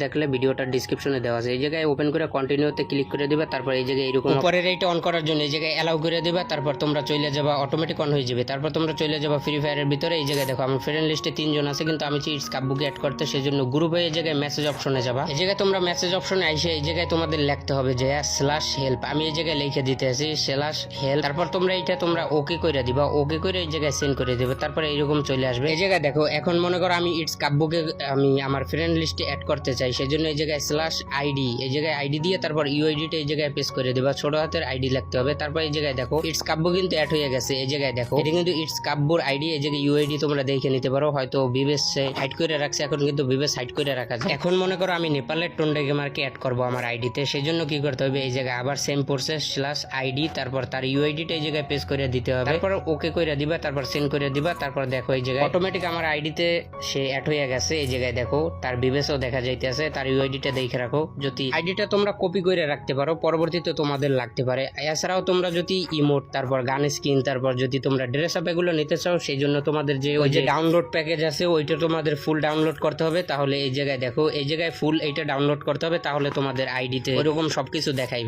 দেখলে ভিডিওটার ডিসক্রিপশনে দেওয়া আছে। এই জায়গায় ওপেন করে কন্টিনিউতে ক্লিক করে দিবা, তারপর এই জায়গায় এরকম উপরের এইটা অন করার জন্য এই জায়গায় অ্যালাউ করে দিবা, তারপর তোমরা চলে যাবা, অটোমেটিক অন হয়ে যাবে। তারপর তোমরা চলে যাবা ফ্রি ফায়ারের ভিতরে। এই জায়গায় দেখো আমার ফ্রেন্ড লিস্টে 3 জন আছে, কিন্তু আমি চাই ইটস কাপবুকে অ্যাড করতে, সেজন্য গ্রুপে এই জায়গায় মেসেজ অপশনে যাবা। এই জায়গায় তোমরা মেসেজ অপশনে আইসে এই জায়গায় তোমাদের লিখতে হবে যে /হেল্প। আমি এই জায়গায় লিখে দিতে আছি /হেল্প। তারপর তোমরা এইটা তোমরা ওকে করে দিবা, ওকে করে এই জায়গায় সেন্ড করে দিবে। তারপর এইরকম চলে আসবে। এই জায়গায় দেখো এখন মনে করো আমি ইটস কাপবুকে আমি আমার ফ্রেন্ড লিস্টে অ্যাড করতে চাই, সেজন্য এই জায়গায় /আইডি এই জায়গায় আইডি দিয়ে তারপর ইউআইডিটা এই জায়গায় পেস্ট করে দেবা, ছোট হাতের আইডি লিখতে হবে। তারপর এই জায়গায় দেখো ইটস কাব্য কিন্তু অ্যাড হয়ে গেছে। এই জায়গায় দেখো এটা কিন্তু ইটস কাব্যর আইডি। এই জায়গায় ইউআইডি তোমরা দেখে নিতে পারো, হয়তো বিবেশ হাইড করে রাখছে, এখন কিন্তু বিবেশ হাইড করে রাখা যায়। এখন মনে করো আমি নেপালের টন্ডে গেমারকে অ্যাড করবো আমার আইডিতে, সেজন্য কি করতে হবে এই জায়গায় আবার সেম প্রসেস /আইডি তারপর তার ইউআইডিটা এই জায়গায় পেস্ট করে দিতে হবে। তারপর ওকে করে দিবা, তারপর সেন্ড করে দিবা। তারপর দেখো এই জায়গায় অটোমেটিক আমার আইডিতে সে অ্যাড হয়ে গেছে। এই জায়গায় দেখো তার বিবেশও দেখা যাইতেছে, তার ইউআইডিটা দেখে রাখো। যদি আইডিটা তোমরা কপি করে রাখতে পারো, পরবর্তীতে তোমাদের লাগতে পারে। এছাড়াও তোমরা যদি ইমোট তারপর গান স্কিন তারপর যদি তোমরা ড্রেস আপ এগুলো নিতে চাও, সেই জন্য তোমাদের যে ওই যে ডাউনলোড প্যাকেজ আছে ওইটা তোমাদের ফুল ডাউনলোড করতে হবে। তাহলে এই জায়গায় দেখো এই জায়গায় ফুল এইটা ডাউনলোড করতে হবে, তাহলে তোমাদের আইডিতে ওইরকম সবকিছু দেখাইবে।